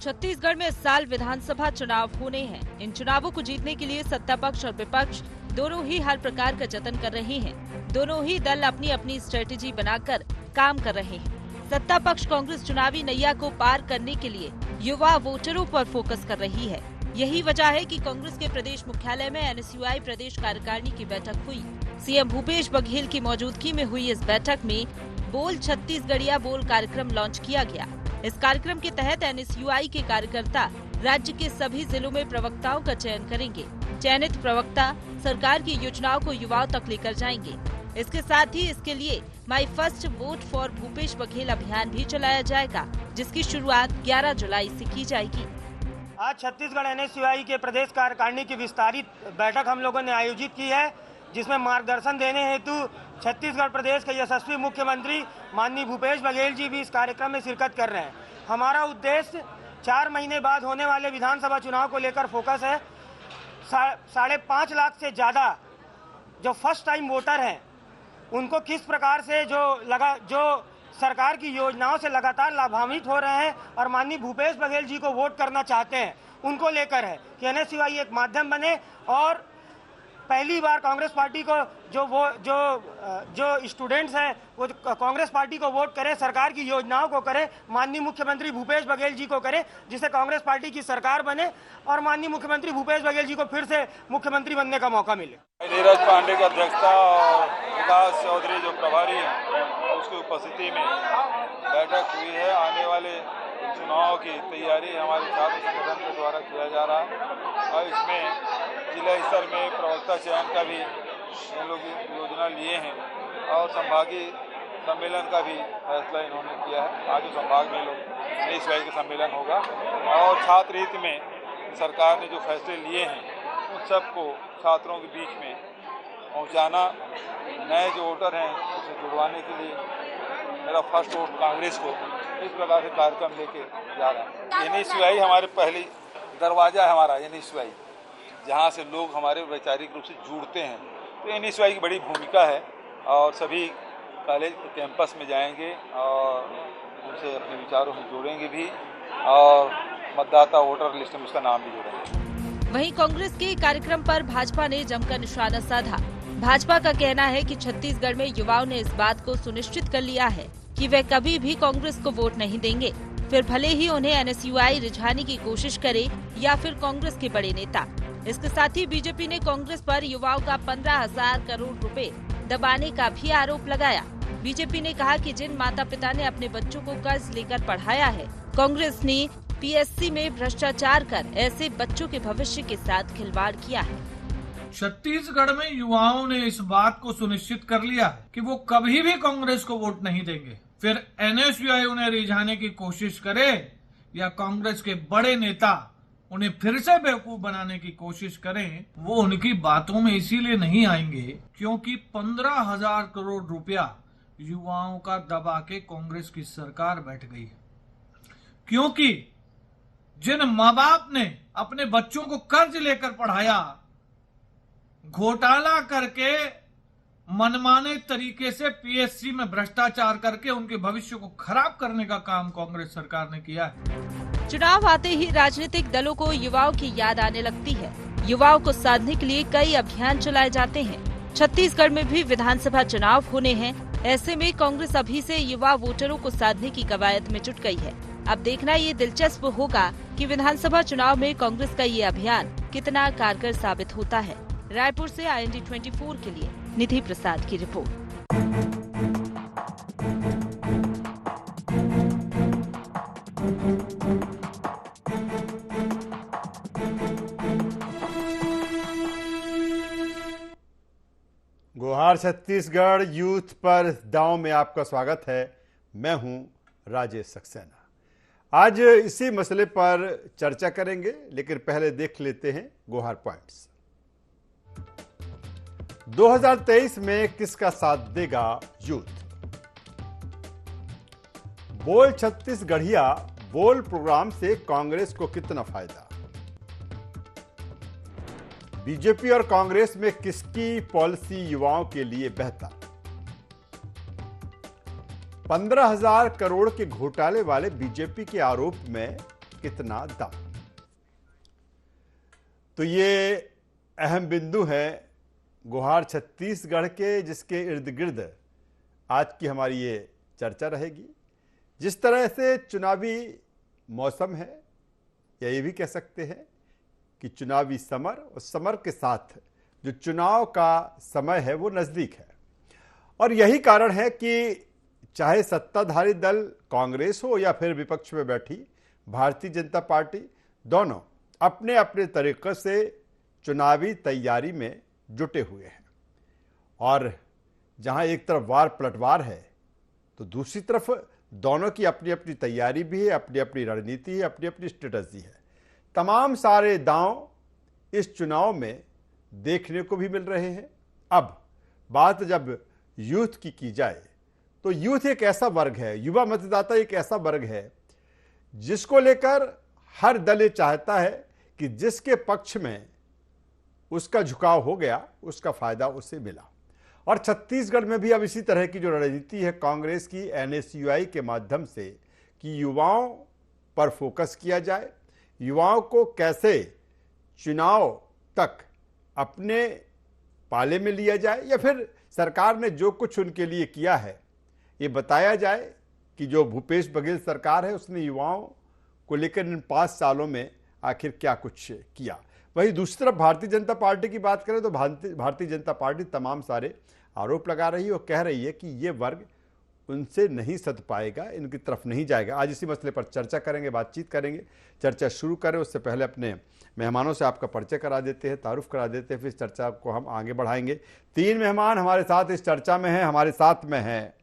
छत्तीसगढ़ में इस साल विधानसभा चुनाव होने हैं। इन चुनावों को जीतने के लिए सत्ता पक्ष और विपक्ष दोनों ही हर प्रकार का जतन कर रहे हैं। दोनों ही दल अपनी अपनी स्ट्रेटेजी बनाकर काम कर रहे हैं। सत्ता पक्ष कांग्रेस चुनावी नैया को पार करने के लिए युवा वोटरों पर फोकस कर रही है। यही वजह है कि कांग्रेस के प्रदेश मुख्यालय में एनएसयूआई प्रदेश कार्यकारिणी की बैठक हुई। सीएम भूपेश बघेल की मौजूदगी में हुई इस बैठक में बोल छत्तीसगढ़िया बोल कार्यक्रम लॉन्च किया गया। इस कार्यक्रम के तहत एनएसयूआई के कार्यकर्ता राज्य के सभी जिलों में प्रवक्ताओं का चयन करेंगे। चयनित प्रवक्ता सरकार की योजनाओं को युवाओं तक लेकर जाएंगे। इसके साथ ही इसके लिए my first vote for Bhupesh Baghel अभियान भी चलाया जाएगा, जिसकी शुरुआत 11 जुलाई से की जाएगी। आज छत्तीसगढ़ एनएसयूआई के प्रदेश कार्यकारिणी की विस्तारित बैठक हम लोगों ने आयोजित की है, जिसमें मार्गदर्शन देने हेतु छत्तीसगढ़ प्रदेश के यशस्वी मुख्यमंत्री माननीय भूपेश बघेल जी भी इस कार्यक्रम में शिरकत कर रहे हैं। हमारा उद्देश्य 4 महीने बाद होने वाले विधानसभा चुनाव को लेकर फोकस है। 5.5 लाख से ज़्यादा जो फर्स्ट टाइम वोटर हैं, उनको किस प्रकार से जो सरकार की योजनाओं से लगातार लाभान्वित हो रहे हैं और माननीय भूपेश बघेल जी को वोट करना चाहते हैं, उनको लेकर है कि एनएसयूआई एक माध्यम बने और पहली बार कांग्रेस पार्टी को जो स्टूडेंट्स हैं वो कांग्रेस पार्टी को वोट करें, सरकार की योजनाओं को करें, माननीय मुख्यमंत्री भूपेश बघेल जी को करें, जिससे कांग्रेस पार्टी की सरकार बने और माननीय मुख्यमंत्री भूपेश बघेल जी को फिर से मुख्यमंत्री बनने का मौका मिले। नीरज पांडे की अध्यक्षता और विकास चौधरी जो प्रभारी हैं, उसकी उपस्थिति में बैठक हुई है। आने वाले चुनाव की तैयारी हमारे छात्र संगठन के द्वारा किया जा रहा है और इसमें जिला स्तर में प्रवक्ता चयन का भी इन लोग योजना लिए हैं और संभागीय सम्मेलन का भी फैसला इन्होंने किया है। आज संभाग में लोग एनएसयूआई का सम्मेलन होगा और छात्र हित में सरकार ने जो फैसले लिए हैं उन सबको छात्रों के बीच में पहुंचाना, नए जो वोटर हैं उसे जुड़वाने के लिए मेरा फर्स्ट वोट कांग्रेस को, इस प्रकार से कार्यक्रम लेके जा रहा है। एनएसयूआई हमारे पहली दरवाजा है, हमारा एनएसयूआई जहाँ से लोग हमारे वैचारिक रूप से जुड़ते हैं, तो एनएसयूआई की बड़ी भूमिका है और सभी कॉलेज कैंपस में जाएंगे और उनसे अपने विचारों से जोड़ेंगे भी और मतदाता वोटर लिस्ट में उसका नाम भी जोड़ेंगे। वहीं कांग्रेस के कार्यक्रम पर भाजपा ने जमकर निशाना साधा। भाजपा का कहना है कि छत्तीसगढ़ में युवाओं ने इस बात को सुनिश्चित कर लिया है कि वे कभी भी कांग्रेस को वोट नहीं देंगे, फिर भले ही उन्हें एनएसयूआई रिझाने की कोशिश करे या फिर कांग्रेस के बड़े नेता। इसके साथ ही बीजेपी ने कांग्रेस पर युवाओं का 15,000 करोड़ रुपए दबाने का भी आरोप लगाया। बीजेपी ने कहा कि जिन माता पिता ने अपने बच्चों को कर्ज लेकर पढ़ाया है, कांग्रेस ने पीएससी में भ्रष्टाचार कर ऐसे बच्चों के भविष्य के साथ खिलवाड़ किया है। छत्तीसगढ़ में युवाओं ने इस बात को सुनिश्चित कर लिया कि वो कभी भी कांग्रेस को वोट नहीं देंगे, फिर एनएसयूआई उन्हें रिझाने की कोशिश करे या कांग्रेस के बड़े नेता उन्हें फिर से बेवकूफ बनाने की कोशिश करें, वो उनकी बातों में इसीलिए नहीं आएंगे क्योंकि 15,000 करोड़ रुपया युवाओं का दबा के कांग्रेस की सरकार बैठ गई है। क्योंकि जिन माँ बाप ने अपने बच्चों को कर्ज लेकर पढ़ाया, घोटाला करके मनमाने तरीके से पीएससी में भ्रष्टाचार करके उनके भविष्य को खराब करने का काम कांग्रेस सरकार ने किया है। चुनाव आते ही राजनीतिक दलों को युवाओं की याद आने लगती है। युवाओं को साधने के लिए कई अभियान चलाए जाते हैं। छत्तीसगढ़ में भी विधानसभा चुनाव होने हैं। ऐसे में कांग्रेस अभी से युवा वोटरों को साधने की कवायद में जुट गई है। अब देखना ये दिलचस्प होगा कि विधानसभा चुनाव में कांग्रेस का ये अभियान कितना कारगर साबित होता है। रायपुर से IND 24 के लिए निधि प्रसाद की रिपोर्ट। गोहार छत्तीसगढ़ यूथ पर दांव में आपका स्वागत है। मैं हूं राजेश सक्सेना। आज इसी मसले पर चर्चा करेंगे, लेकिन पहले देख लेते हैं गोहार पॉइंट्स। 2023 में किसका साथ देगा यूथ? बोल छत्तीसगढ़िया बोल प्रोग्राम से कांग्रेस को कितना फायदा? बीजेपी और कांग्रेस में किसकी पॉलिसी युवाओं के लिए बेहतर? 15,000 करोड़ के घोटाले वाले बीजेपी के आरोप में कितना दम? तो ये अहम बिंदु है गुहार छत्तीसगढ़ के, जिसके इर्द गिर्द आज की हमारी ये चर्चा रहेगी। जिस तरह से चुनावी मौसम है, या ये भी कह सकते हैं कि चुनावी समर, और समर के साथ जो चुनाव का समय है वो नज़दीक है। और यही कारण है कि चाहे सत्ताधारी दल कांग्रेस हो या फिर विपक्ष में बैठी भारतीय जनता पार्टी, दोनों अपने अपने तरीके से चुनावी तैयारी में जुटे हुए हैं। और जहां एक तरफ वार पलटवार है, तो दूसरी तरफ दोनों की अपनी अपनी तैयारी भी है, अपनी अपनी रणनीति है, अपनी अपनी स्ट्रेटजी है। तमाम सारे दांव इस चुनाव में देखने को भी मिल रहे हैं। अब बात जब यूथ की जाए, तो यूथ एक ऐसा वर्ग है, युवा मतदाता एक ऐसा वर्ग है जिसको लेकर हर दल ये चाहता है कि जिसके पक्ष में उसका झुकाव हो गया उसका फायदा उसे मिला। और छत्तीसगढ़ में भी अब इसी तरह की जो रणनीति है कांग्रेस की NSUI के माध्यम से कि युवाओं पर फोकस किया जाए, युवाओं को कैसे चुनाव तक अपने पाले में लिया जाए, या फिर सरकार ने जो कुछ उनके लिए किया है ये बताया जाए कि जो भूपेश बघेल सरकार है उसने युवाओं को लेकर इन 5 सालों में आखिर क्या कुछ किया। वहीं दूसरी तरफ भारतीय जनता पार्टी की बात करें तो भारतीय जनता पार्टी तमाम सारे आरोप लगा रही है और कह रही है कि ये वर्ग उनसे नहीं सध पाएगा, इनकी तरफ नहीं जाएगा। आज इसी मसले पर चर्चा करेंगे, बातचीत करेंगे। चर्चा शुरू करें उससे पहले अपने मेहमानों से आपका परिचय करा देते हैं, तारुफ करा देते हैं, फिर इस चर्चा को हम आगे बढ़ाएंगे। 3 मेहमान हमारे साथ इस चर्चा में हैं। हमारे साथ में हैं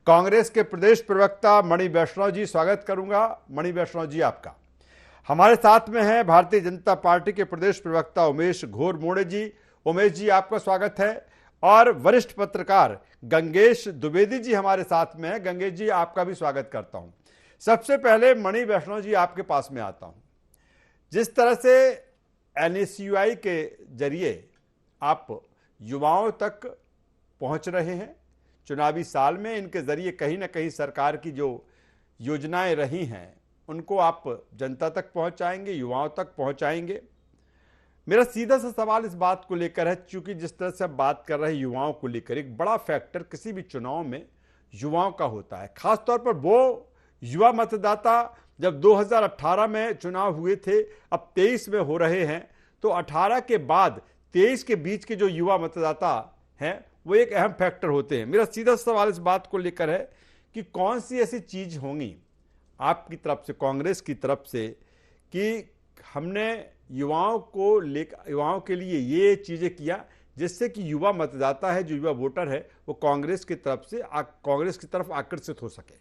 कांग्रेस के प्रदेश प्रवक्ता मणि वैष्णव जी, स्वागत करूंगा मणि वैष्णव जी आपका। हमारे साथ में हैं भारतीय जनता पार्टी के प्रदेश प्रवक्ता उमेश घोरमोड़े जी। उमेश जी आपका स्वागत है। और वरिष्ठ पत्रकार गंगेश द्विवेदी जी हमारे साथ में हैं। गंगेश जी आपका भी स्वागत करता हूं। सबसे पहले मणि वैष्णव जी आपके पास में आता हूं। जिस तरह से NSUI के जरिए आप युवाओं तक पहुंच रहे हैं चुनावी साल में, इनके जरिए कहीं ना कहीं सरकार की जो योजनाएं रही हैं उनको आप जनता तक पहुंचाएंगे, युवाओं तक पहुंचाएंगे। मेरा सीधा सा सवाल इस बात को लेकर है, क्योंकि जिस तरह से आप बात कर रहे हैं युवाओं को लेकर, एक बड़ा फैक्टर किसी भी चुनाव में युवाओं का होता है। खासतौर पर वो युवा मतदाता जब 2018 में चुनाव हुए थे, अब 23 में हो रहे हैं, तो 18 के बाद 23 के बीच के जो युवा मतदाता हैं वो एक अहम फैक्टर होते हैं। मेरा सीधा सवाल इस बात को लेकर है कि कौन सी ऐसी चीज होंगी आपकी तरफ से, कांग्रेस की तरफ से, कि हमने युवाओं के लिए ये चीजें किया जिससे कि युवा मतदाता है, जो युवा वोटर है, वो कांग्रेस की तरफ आकर्षित हो सके।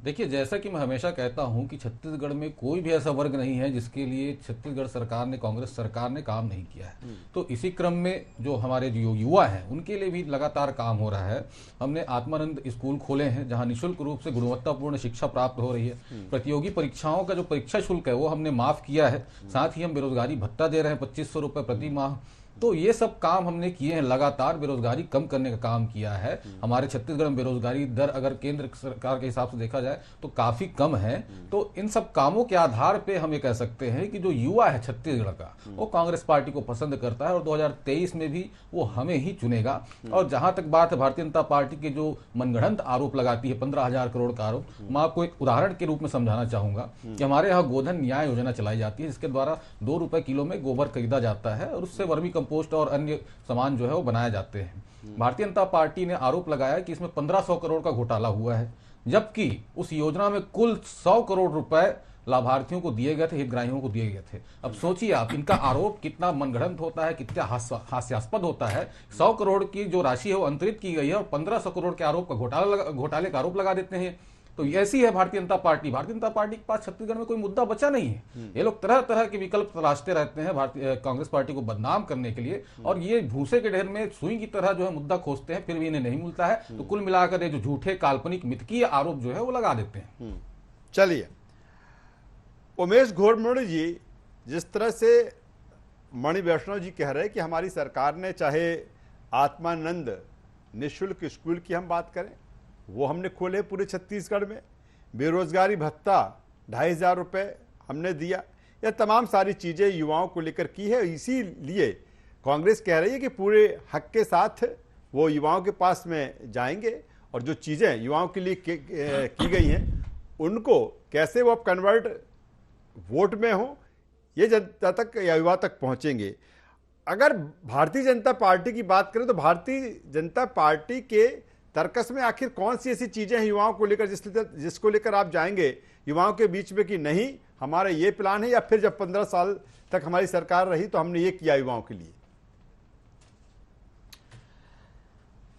देखिए, जैसा कि मैं हमेशा कहता हूं कि छत्तीसगढ़ में कोई भी ऐसा वर्ग नहीं है जिसके लिए छत्तीसगढ़ सरकार ने, कांग्रेस सरकार ने काम नहीं किया है। तो इसी क्रम में जो हमारे जो युवा हैं उनके लिए भी लगातार काम हो रहा है। हमने आत्मानंद स्कूल खोले हैं जहां निःशुल्क रूप से गुणवत्तापूर्ण शिक्षा प्राप्त हो रही है। प्रतियोगी परीक्षाओं का जो परीक्षा शुल्क है वो हमने माफ किया है। साथ ही हम बेरोजगारी भत्ता दे रहे हैं 2500 रुपये प्रति माह। तो ये सब काम हमने किए हैं, लगातार बेरोजगारी कम करने का काम किया है। हमारे छत्तीसगढ़ में बेरोजगारी दर अगर केंद्र सरकार के हिसाब से देखा जाए तो काफी कम है। तो इन सब कामों के आधार पे हम ये कह सकते हैं कि जो युवा है छत्तीसगढ़ का वो कांग्रेस पार्टी को पसंद करता है और 2023 में भी वो हमें ही चुनेगा। और जहां तक बात है भारतीय जनता पार्टी के जो मनगढ़ंत आरोप लगाती है 15,000 करोड़ का आरोप, मैं आपको एक उदाहरण के रूप में समझाना चाहूंगा कि हमारे यहाँ गोधन न्याय योजना चलाई जाती है जिसके द्वारा 2 रुपए किलो में गोबर खरीदा जाता है और उससे वर्मी पोस्ट और अन्य सामान जो है वो बनाए जाते हैं। भारतीय जनता पार्टी ने आरोप लगाया कि इसमें 1500 करोड़ का घोटाला हुआ है, जबकि उस योजना में कुल 100 करोड़ रुपए लाभार्थियों को दिए गए थे, हितग्राहियों को दिए गए थे। अब सोचिए आप, इनका आरोप कितना मनगढ़ंत होता है, कितना हास्यास्पद होता है। 100 करोड़ की जो राशि है वो अंतरित की गई है और 1500 करोड़ के आरोप का घोटाले का आरोप लगा देते हैं। तो ऐसी है भारतीय जनता पार्टी। भारतीय जनता पार्टी के पास छत्तीसगढ़ में कोई मुद्दा बचा नहीं है। ये लोग तरह तरह के विकल्प तलाशते रहते हैं भारतीय कांग्रेस पार्टी को बदनाम करने के लिए, और ये भूसे के ढेर में सुई की तरह जो है मुद्दा खोजते हैं, फिर भी इन्हें नहीं मिलता है। तो कुल मिलाकर ये जो झूठे, काल्पनिक, मिथकीय आरोप जो है वो लगा देते हैं। चलिए उमेश घोरमोड़े जी, जिस तरह से मणि वैष्णव जी कह रहे हैं कि हमारी सरकार ने, चाहे आत्मानंद निःशुल्क स्कूल की हम बात करें, वो हमने खोले पूरे छत्तीसगढ़ में, बेरोजगारी भत्ता 2,500 रुपये हमने दिया, यह तमाम सारी चीज़ें युवाओं को लेकर की है। इसीलिए कांग्रेस कह रही है कि पूरे हक के साथ वो युवाओं के पास में जाएंगे और जो चीज़ें युवाओं के लिए की गई हैं उनको कैसे वो अब कन्वर्ट वोट में हो, ये जनता तक या युवा तक पहुंचेंगे। अगर भारतीय जनता पार्टी की बात करें तो भारतीय जनता पार्टी के तर्कस में आखिर कौन सी ऐसी चीजें हैं युवाओं को लेकर जिसको लेकर आप जाएंगे युवाओं के बीच में कि नहीं हमारा ये प्लान है, या फिर जब 15 साल तक हमारी सरकार रही तो हमने ये किया युवाओं के लिए?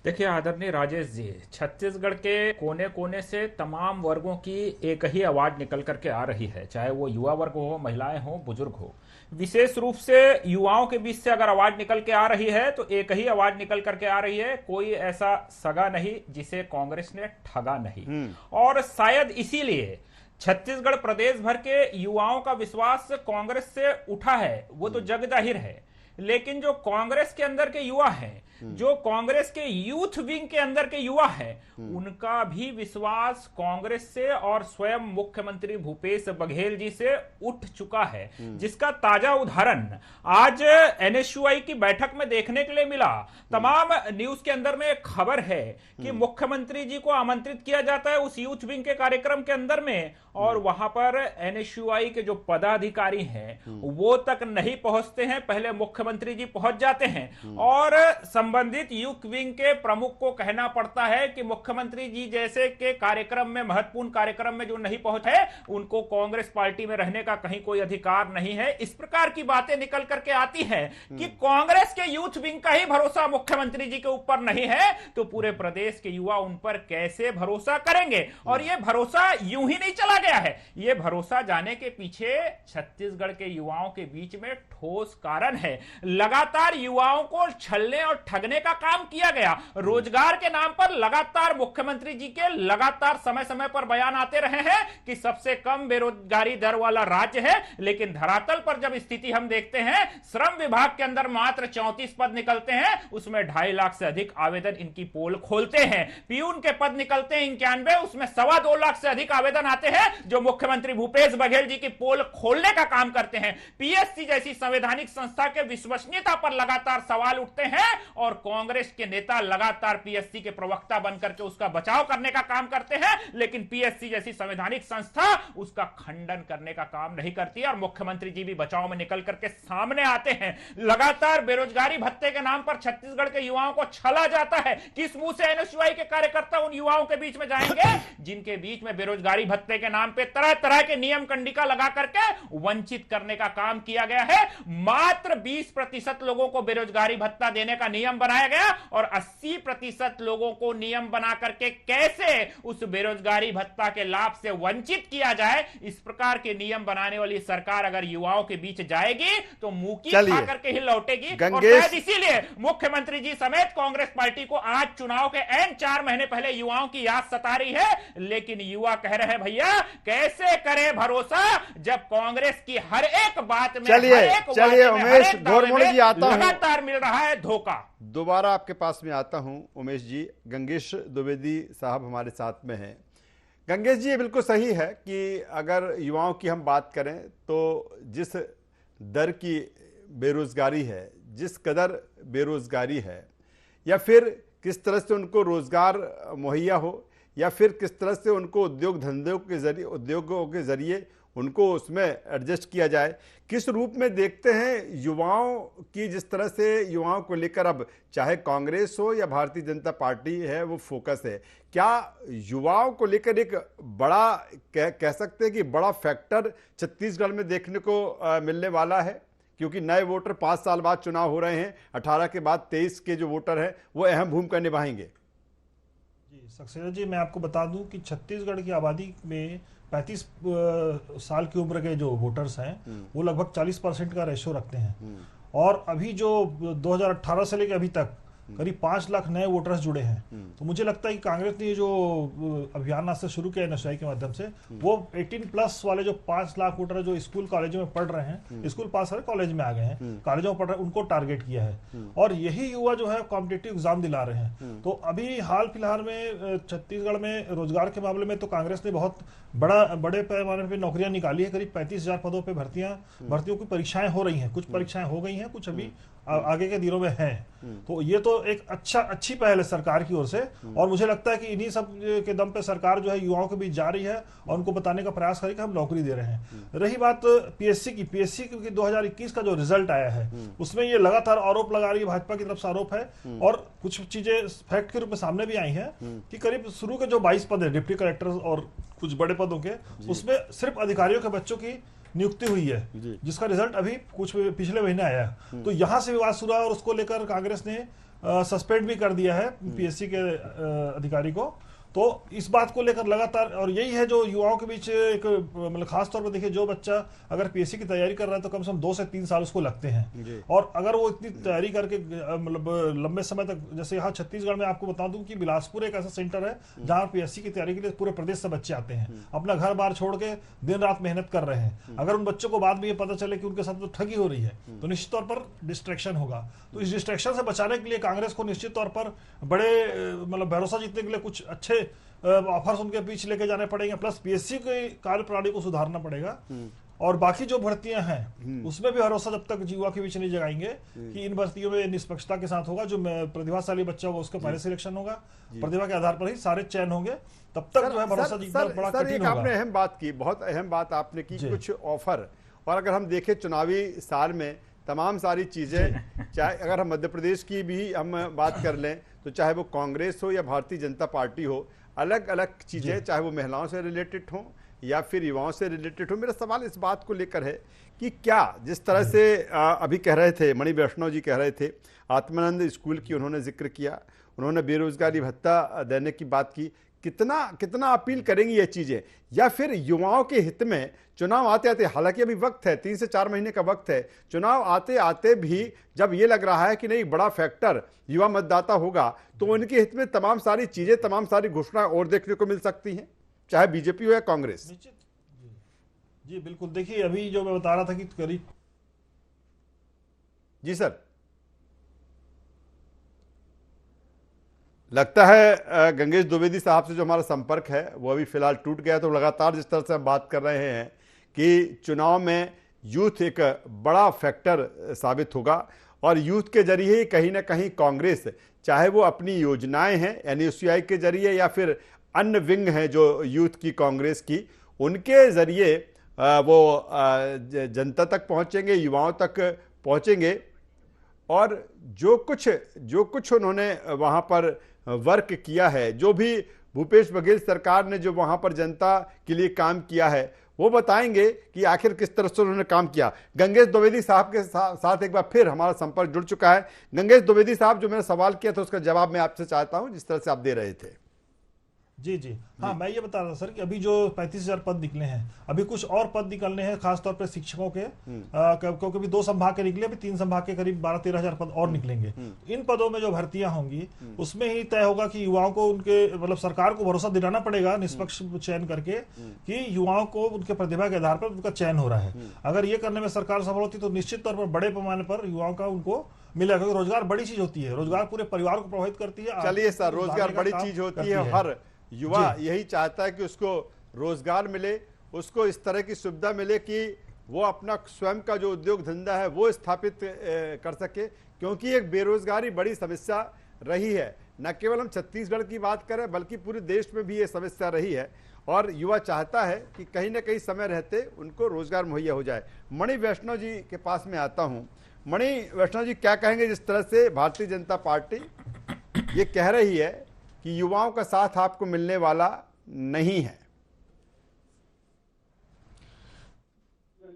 देखिए आदरणीय राजेश जी, छत्तीसगढ़ के कोने कोने से तमाम वर्गों की एक ही आवाज निकल करके आ रही है, चाहे वो युवा वर्ग हो, महिलाएं हो, बुजुर्ग हो। विशेष रूप से युवाओं के बीच से अगर आवाज निकल के आ रही है तो एक ही आवाज निकल करके आ रही है, कोई ऐसा सगा नहीं जिसे कांग्रेस ने ठगा नहीं। और शायद इसीलिए छत्तीसगढ़ प्रदेश भर के युवाओं का विश्वास कांग्रेस से उठा है, वो तो जग जाहिर है। लेकिन जो कांग्रेस के अंदर के युवा हैं, जो कांग्रेस के यूथ विंग के अंदर के युवा हैं, उनका भी विश्वास कांग्रेस से और स्वयं मुख्यमंत्री भूपेश बघेल जी से उठ चुका है, जिसका ताजा उदाहरण आज एनएसयूआई की बैठक में देखने के लिए मिला। तमाम न्यूज के अंदर में एक खबर है कि मुख्यमंत्री जी को आमंत्रित किया जाता है उस यूथ विंग के कार्यक्रम के अंदर में, और वहां पर एनएसयूआई के जो पदाधिकारी हैं वो तक नहीं पहुंचते हैं, पहले मुख्यमंत्री जी पहुंच जाते हैं और संबंधित यूथ विंग के प्रमुख को कहना पड़ता है कि मुख्यमंत्री जी जैसे के कार्यक्रम में, महत्वपूर्ण कार्यक्रम में जो नहीं पहुंचे, उनको कांग्रेस पार्टी में रहने का कहीं कोई अधिकार नहीं है। इस प्रकार की बातें निकल करके आती हैं कि कांग्रेस के यूथ विंग का ही भरोसा मुख्यमंत्री जी के ऊपर नहीं है तो पूरे प्रदेश के युवा उन पर कैसे भरोसा करेंगे। और यह भरोसा यूं ही नहीं चला गया है, यह भरोसा जाने के पीछे छत्तीसगढ़ के युवाओं के बीच में ठोस कारण है। लगातार युवाओं को छलने और ठगने का काम किया गया। रोजगार के नाम पर लगातार मुख्यमंत्री जी के लगातार समय समय पर बयान आते रहे हैं कि सबसे कम बेरोजगारी दर वाला राज्य है, लेकिन धरातल पर जब स्थिति हम देखते हैं, श्रम विभाग के अंदर मात्र 34 पद निकलते हैं, उसमें 2.5 लाख से अधिक आवेदन इनकी पोल खोलते हैं। पीयून के पद निकलते हैं 91, उसमें 2.25 लाख से अधिक आवेदन आते हैं जो मुख्यमंत्री भूपेश बघेल जी की पोल खोलने का काम करते हैं। पीएससी जैसी संवैधानिक संस्था के विश्वसनीयता पर लगातार सवाल उठते हैं और कांग्रेस के नेता लगातार पीएससी के प्रवक्ता बनकर के उसका बचाव करने का काम करते हैं, लेकिन पीएससी जैसी संवैधानिक संस्था उसका खंडन करने का काम नहीं करती और मुख्यमंत्री जी भी बचाव में निकल करके सामने आते हैं। लगातार बेरोजगारी भत्ते के नाम पर छत्तीसगढ़ के युवाओं को छला जाता है। किस मुंह से एनएसयूआई के कार्यकर्ता उन युवाओं के बीच में जाएंगे जिनके बीच में बेरोजगारी भत्ते के नाम पे तरह तरह के नियम कंडिका लगा करके वंचित करने का काम किया गया है। मात्र 20% लोगों को बेरोजगारी भत्ता देने का नियम बनाया गया और 80% लोगों को नियम बना करके कैसे उस बेरोजगारी भत्ता के लाभ से वंचित किया जाए, इस प्रकार के नियम बनाने वाली सरकार अगर युवाओं के बीच जाएगी तो मुंह की खा करके ही लौटेगी। और शायद इसीलिए मुख्यमंत्री जी समेत कांग्रेस पार्टी को आज चुनाव के ऐन 4 महीने पहले युवाओं की याद सता रही है, लेकिन युवा कह रहे हैं भैया कैसे करे भरोसा जब कांग्रेस की हर एक बात में, चलिए उमेश घोरमोड़ी जी आता हूं, लगातार मिल रहा है धोखा। दोबारा आपके पास में आता हूं उमेश जी। गंगेश द्विवेदी साहब हमारे साथ में हैं। गंगेश जी, ये बिल्कुल सही है कि अगर युवाओं की हम बात करें तो जिस दर की बेरोजगारी है, जिस कदर बेरोजगारी है, या फिर किस तरह से उनको रोजगार मुहैया हो, या फिर किस तरह से उनको उद्योगों के जरिए उनको उसमें एडजस्ट किया जाए, किस रूप में देखते हैं युवाओं की, जिस तरह से युवाओं को लेकर अब चाहे कांग्रेस हो या भारतीय जनता पार्टी है वो फोकस है, क्या युवाओं को लेकर एक बड़ा कह सकते हैं कि बड़ा फैक्टर छत्तीसगढ़ में देखने को मिलने वाला है? क्योंकि नए वोटर 5 साल बाद चुनाव हो रहे हैं, 18 के बाद 23 के जो वोटर हैं वो अहम भूमिका निभाएंगे। जी सक्सेना जी, मैं आपको बता दूं कि छत्तीसगढ़ की आबादी में 35 साल की उम्र के जो वोटर्स हैं वो लगभग 40% का रेशो रखते हैं। और अभी जो 2018 से लेकर अभी तक करीब 5 लाख नए वोटर्स जुड़े हैं। तो मुझे लगता है कि कांग्रेस ने जो अभियान आज से शुरू किया एनएसयूआई के माध्यम से, वो 18+ वाले जो 5 लाख वोटर जो स्कूल कॉलेजों में पढ़ रहे हैं, स्कूल पास कर कॉलेज में आ गए हैं, कॉलेजों में पढ़ रहे हैं, उनको टारगेट किया है। और यही युवा जो है कॉम्पिटिटिव एग्जाम दिला रहे हैं। तो अभी हाल फिलहाल में छत्तीसगढ़ में रोजगार के मामले में तो कांग्रेस ने बहुत बड़े पैमाने पे नौकरियां निकाली है। करीब 35,000 पदों पे भर्तियों की परीक्षाएं हो रही हैं। कुछ परीक्षाएं हो गई हैं, कुछ अभी आगे के दिनों में हैं। तो ये तो एक अच्छी पहल है सरकार की ओर से। और मुझे लगता है कि इन्हीं सब के दम पे सरकार जो है युवाओं के बीच जा रही है और उनको बताने का प्रयास करेगी कि हम नौकरी दे रहे हैं। रही बात पीएससी की 2021 का जो रिजल्ट आया है, उसमें ये लगातार आरोप लगा रही है, भाजपा की तरफ से आरोप है। और कुछ चीजें फैक्ट के रूप में सामने भी आई हैं कि करीब शुरू के जो 22 पद है डिप्टी कलेक्टर और कुछ बड़े पदों के, उसमें सिर्फ अधिकारियों के बच्चों की नियुक्ति हुई है, जिसका रिजल्ट अभी कुछ पिछले महीने आया है। तो यहां से विवाद शुरू है और उसको लेकर कांग्रेस ने सस्पेंड भी कर दिया है पीएससी के अधिकारी को। तो इस बात को लेकर लगातार, और यही है जो युवाओं के बीच एक मतलब खास तौर पर देखिए, जो बच्चा अगर पीएससी की तैयारी कर रहा है तो कम से कम 2 से 3 साल उसको लगते हैं। और अगर वो इतनी तैयारी करके मतलब लंबे समय तक, जैसे यहाँ छत्तीसगढ़ में आपको बता दूं कि बिलासपुर एक ऐसा सेंटर है जहाँ पीएससी की तैयारी के लिए पूरे प्रदेश से बच्चे आते हैं, अपना घर बार छोड़ के दिन रात मेहनत कर रहे हैं। अगर उन बच्चों को बाद में ये पता चले कि उनके साथ तो ठगी हो रही है, तो निश्चित तौर पर डिस्ट्रैक्शन होगा। तो इस डिस्ट्रैक्शन से बचाने के लिए कांग्रेस को निश्चित तौर पर बड़े मतलब भरोसा जीतने के लिए कुछ अच्छे ऑफर्स उनके बीच लेके जाने पड़ेंगे, प्लस पीएससी की कार्य प्रणाली को सुधारना पड़ेगा। और बाकी जो भर्तियां हैं उसमें भी भरोसा जब तक युवा के बीच नहीं जगाएंगे कि इन भर्तियों में निष्पक्षता के साथ होगा, जो प्रतिभाशाली बच्चा होगा उसका पहले सिलेक्शन होगा, प्रतिभा के आधार पर ही सारे चयन होंगे, तब तक जो है भरोसा जीतना बड़ा कठिन होगा। आपने अहम बात की, बहुत अहम बात आपने की, कुछ ऑफर। और अगर हम देखें चुनावी साल में तमाम सारी चीजें, चाहे अगर हम मध्य प्रदेश की भी हम बात कर लें तो चाहे वो कांग्रेस हो या भारतीय जनता पार्टी हो, अलग अलग चीजें, चाहे वो महिलाओं से रिलेटेड हो या फिर युवाओं से रिलेटेड हो। मेरा सवाल इस बात को लेकर है कि क्या जिस तरह से अभी कह रहे थे मणि वैष्णव जी, कह रहे थे आत्मानंद स्कूल की उन्होंने जिक्र किया, उन्होंने बेरोजगारी भत्ता देने की बात की, कितना अपील करेंगी ये चीजें, या फिर युवाओं के हित में चुनाव आते आते, हालांकि अभी वक्त है 3 से 4 महीने का वक्त है, चुनाव आते आते भी जब ये लग रहा है कि नहीं बड़ा फैक्टर युवा मतदाता होगा, तो उनके हित में तमाम सारी चीजें, तमाम सारी घोषणाएं और देखने को मिल सकती हैं, चाहे बीजेपी हो या कांग्रेस। निश्चित जी बिल्कुल। देखिए अभी जो मैं बता रहा था कि करीब, जी सर, लगता है गंगेश द्विवेदी साहब से जो हमारा संपर्क है वो अभी फिलहाल टूट गया। तो लगातार जिस तरह से हम बात कर रहे हैं कि चुनाव में यूथ एक बड़ा फैक्टर साबित होगा और यूथ के जरिए कहीं ना कहीं कांग्रेस, चाहे वो अपनी योजनाएं हैं एनएसयूआई के जरिए या फिर अन्य विंग हैं जो यूथ की कांग्रेस की, उनके जरिए वो जनता तक पहुंचेंगे, युवाओं तक पहुंचेंगे। और जो कुछ उन्होंने वहां पर वर्क किया है, जो भी भूपेश बघेल सरकार ने जो वहां पर जनता के लिए काम किया है, वो बताएंगे कि आखिर किस तरह से उन्होंने काम किया। गंगेश द्विवेदी साहब के साथ एक बार फिर हमारा संपर्क जुड़ चुका है। गंगेश द्विवेदी साहब, जो मैंने सवाल किया था उसका जवाब मैं आपसे चाहता हूं जिस तरह से आप दे रहे थे। जी हाँ, मैं ये बता रहा था सर कि अभी जो 35,000 पद निकले हैं, अभी कुछ और पद निकलने हैं, खासतौर पर शिक्षकों के, क्योंकि अभी 2 संभाग के निकले, अभी 3 संभाग के करीब 12-13,000 पद और निकलेंगे। इन पदों में जो भर्तियां होंगी उसमें ही तय होगा कि युवाओं को उनके मतलब सरकार को भरोसा दिलाना पड़ेगा निष्पक्ष चयन करके कि युवाओं को उनके प्रतिभा के आधार पर उनका चयन हो रहा है। अगर ये करने में सरकार सफल होती तो निश्चित तौर पर बड़े पैमाने पर युवाओं का उनको मिलेगा, क्योंकि रोजगार बड़ी चीज होती है, रोजगार पूरे परिवार को प्रभावित करती है। चलिए सर, रोजगार बड़ी चीज होती है, हर युवा यही चाहता है कि उसको रोजगार मिले, उसको इस तरह की सुविधा मिले कि वो अपना स्वयं का जो उद्योग धंधा है वो स्थापित कर सके, क्योंकि एक बेरोजगारी बड़ी समस्या रही है। न केवल हम छत्तीसगढ़ की बात करें बल्कि पूरे देश में भी ये समस्या रही है और युवा चाहता है कि कहीं ना कहीं समय रहते उनको रोजगार मुहैया हो जाए। मणि वैष्णव जी के पास में आता हूँ। मणि वैष्णव जी, क्या कहेंगे जिस तरह से भारतीय जनता पार्टी ये कह रही है कि युवाओं का साथ आपको मिलने वाला नहीं है?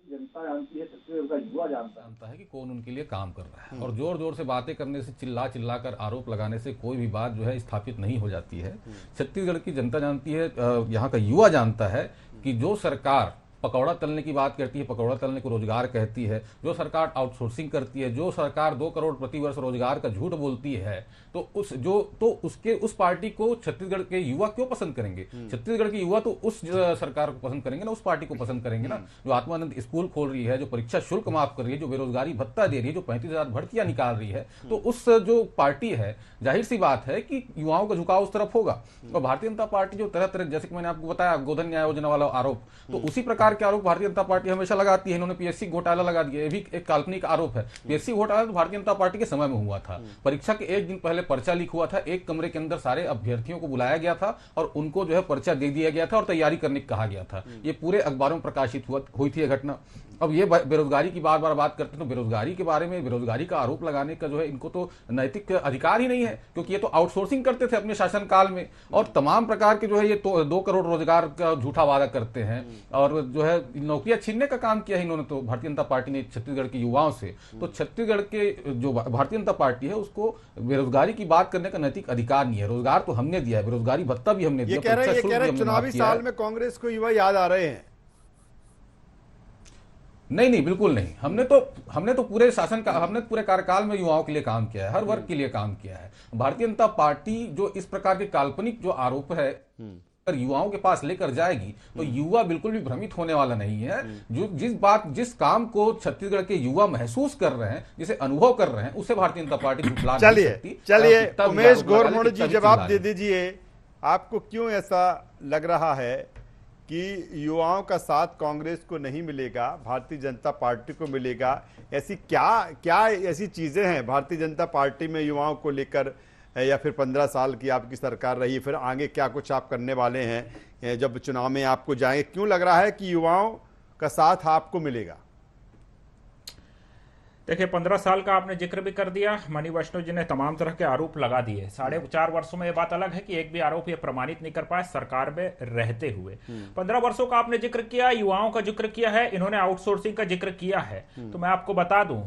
जनता जानती है, छत्तीसगढ़ का युवा जानता है कि कौन उनके लिए काम कर रहा है, और जोर जोर से बातें करने से, चिल्ला कर आरोप लगाने से कोई भी बात जो है स्थापित नहीं हो जाती है। छत्तीसगढ़ की जनता जानती है, यहाँ का युवा जानता है कि जो सरकार पकौड़ा तलने की बात करती है, पकौड़ा तलने को रोजगार कहती है, जो सरकार आउटसोर्सिंग करती है, जो सरकार 2 करोड़ प्रतिवर्ष रोजगार का झूठ बोलती है, तो उस पार्टी को छत्तीसगढ़ के युवा क्यों पसंद करेंगे? छत्तीसगढ़ के युवा तो उस सरकार को पसंद करेंगे ना, उस पार्टी को पसंद करेंगे ना, जो आत्मानंद स्कूल खोल रही है, जो परीक्षा शुल्क माफ कर रही है, जो बेरोजगारी भत्ता दे रही है, जो 35,000 भर्तियां निकाल रही है। तो उस जो पार्टी है, जाहिर सी बात है कि युवाओं का झुकाव उस तरफ होगा। और भारतीय जनता पार्टी जो तरह तरह, जैसे कि मैंने आपको बताया गोधन न्याय योजना वाला आरोप, तो उसी प्रकार के आरोप भारतीय जनता पार्टी हमेशा लगाती है। इन्होंने पीएससी घोटाला लगा दिया, ये भी एक काल्पनिक आरोप है। पीएससी घोटाला तो भारतीय जनता पार्टी के समय में हुआ था। परीक्षा के 1 दिन पहले पर्चा लीक हुआ था, एक कमरे के अंदर सारे अभ्यर्थियों को बुलाया गया था और उनको जो है पर्चा दे दिया गया था और तैयारी करने को कहा गया था। ये पूरे अखबारों में प्रकाशित हुई थी यह घटना। अब ये बेरोजगारी की बार बार बात करते हैं, तो बेरोजगारी के बारे में, बेरोजगारी का आरोप लगाने का जो है इनको तो नैतिक अधिकार ही नहीं है, क्योंकि ये तो आउटसोर्सिंग करते थे अपने शासनकाल में और तमाम प्रकार के जो है ये तो 2 करोड़ रोजगार का झूठा वादा करते हैं और जो है नौकरियां छीनने का काम किया है इन्होंने तो भारतीय जनता पार्टी ने छत्तीसगढ़ के युवाओं से। तो छत्तीसगढ़ के जो भारतीय जनता पार्टी है उसको बेरोजगारी की बात करने का नैतिक अधिकार नहीं है। रोजगार तो हमने दिया है, बेरोजगारी भत्ता भी हमने दिया। ये कह रहे हैं चुनावी साल में कांग्रेस को युवा याद आ रहे हैं। नहीं, बिल्कुल नहीं। हमने तो पूरे शासन का, हमने पूरे कार्यकाल में युवाओं के लिए काम किया है, हर वर्ग के लिए काम किया है। भारतीय जनता पार्टी जो इस प्रकार के काल्पनिक जो आरोप है अगर युवाओं के पास लेकर जाएगी तो युवा बिल्कुल भी भ्रमित होने वाला नहीं है। जो जिस काम को छत्तीसगढ़ के युवा महसूस कर रहे हैं, जिसे अनुभव कर रहे हैं, उसे भारतीय जनता पार्टी झुठला नहीं सकती। चलिए उमेश गोरमोड़ जी, जवाब दे दीजिए, आपको क्यों ऐसा लग रहा है कि युवाओं का साथ कांग्रेस को नहीं मिलेगा, भारतीय जनता पार्टी को मिलेगा? ऐसी क्या ऐसी चीजें हैं भारतीय जनता पार्टी में युवाओं को लेकर, या फिर 15 साल की आपकी सरकार रही, फिर आगे क्या कुछ आप करने वाले हैं जब चुनाव में आपको जाएंगे? क्यों लग रहा है कि युवाओं का साथ आपको मिलेगा? देखिए, 15 साल का आपने जिक्र भी कर दिया। मनी वैष्णव जी ने तमाम तरह के आरोप लगा दिए। 4.5 वर्षों में ये बात अलग है कि एक भी आरोप ये प्रमाणित नहीं कर पाए सरकार में रहते हुए। 15 वर्षों का आपने जिक्र किया, युवाओं का जिक्र किया है, इन्होंने आउटसोर्सिंग का जिक्र किया है। तो मैं आपको बता दूं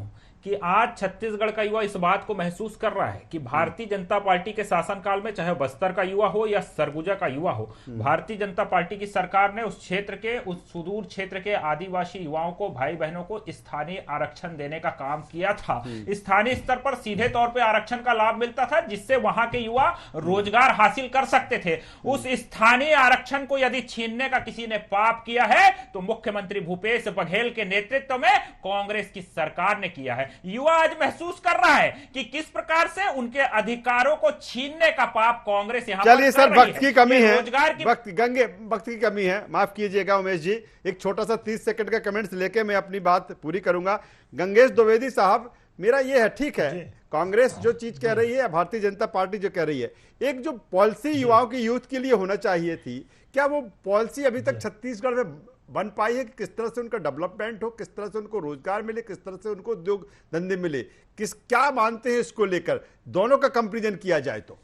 कि आज छत्तीसगढ़ का युवा इस बात को महसूस कर रहा है कि भारतीय जनता पार्टी के शासनकाल में, चाहे बस्तर का युवा हो या सरगुजा का युवा हो, भारतीय जनता पार्टी की सरकार ने उस क्षेत्र के, उस सुदूर क्षेत्र के आदिवासी युवाओं को, भाई बहनों को स्थानीय आरक्षण देने का काम किया था। स्थानीय स्तर पर सीधे तौर पर आरक्षण का लाभ मिलता था, जिससे वहां के युवा रोजगार हासिल कर सकते थे। उस स्थानीय आरक्षण को यदि छीनने का किसी ने पाप किया है तो मुख्यमंत्री भूपेश बघेल के नेतृत्व में कांग्रेस की सरकार ने किया है। युवा आज महसूस कर रहा है कि किस प्रकार से उनके अधिकारों को छीनने का पाप कांग्रेस यहां पर कर रही है। चलिए सर, वक्त की कमी है, रोजगार की वक्त की कमी है, माफ कीजिएगा उमेश जी। एक छोटा सा 30 सेकंड का कमेंट्स लेके मैं अपनी बात पूरी करूंगा। गंगेश द्विवेदी साहब, मेरा ये है, ठीक है, कांग्रेस जो चीज कह रही है, भारतीय जनता पार्टी जो कह रही है, एक जो पॉलिसी युवाओं की यूथ के लिए होना चाहिए थी, क्या वो पॉलिसी अभी तक छत्तीसगढ़ में बन पाई है? कि किस तरह से उनका डेवलपमेंट हो, किस तरह से उनको रोजगार मिले, किस तरह से उनको उद्योग धंधे मिले, क्या मानते हैं इसको लेकर, दोनों का कंपैरिजन किया जाए तो?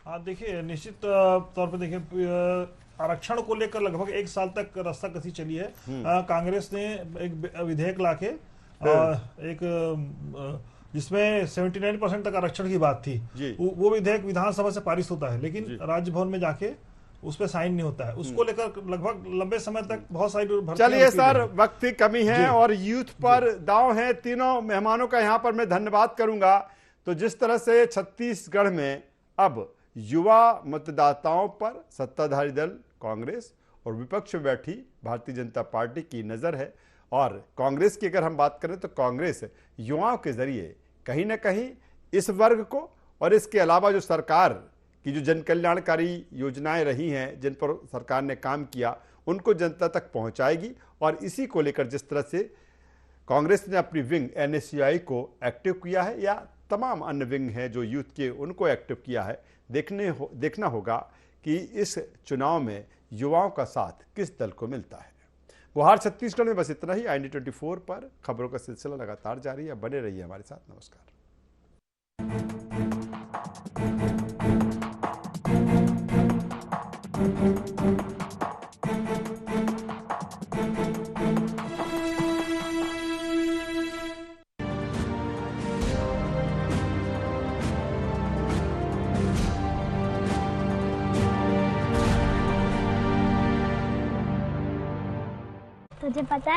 हाँ, देखिए, निश्चित तौर पर देखिए, आरक्षण को लेकर लगभग 1 साल तक रास्ता कसी चली है। कांग्रेस ने एक विधेयक लाके जिसमें 79% तक आरक्षण की बात थी, वो विधेयक विधानसभा से पारित होता है, लेकिन राज्य भवन में जाके उस पर साइन नहीं होता है। उसको लेकर लगभग लंबे समय तक बहुत सारी। चलिए सर, वक्त की कमी है और यूथ पर दांव है। तीनों मेहमानों का यहां पर मैं धन्यवाद करूंगा। तो जिस तरह से छत्तीसगढ़ में अब युवा मतदाताओं पर सत्ताधारी दल कांग्रेस और विपक्ष में बैठी भारतीय जनता पार्टी की नजर है, और कांग्रेस की अगर हम बात करें तो कांग्रेस युवाओं के जरिए कहीं ना कहीं इस वर्ग को और इसके अलावा जो सरकार की जो जन कल्याणकारी योजनाएं रही हैं, जिन पर सरकार ने काम किया, उनको जनता तक पहुंचाएगी। और इसी को लेकर जिस तरह से कांग्रेस ने अपनी विंग NSUI को एक्टिव किया है, या तमाम अन्य विंग हैं जो यूथ के, उनको एक्टिव किया है, देखना होगा कि इस चुनाव में युवाओं का साथ किस दल को मिलता है। गुहार छत्तीसगढ़ में बस इतना ही। IND24 पर खबरों का सिलसिला लगातार जारी है, बने रहिए हमारे साथ। नमस्कार। मुझे पता है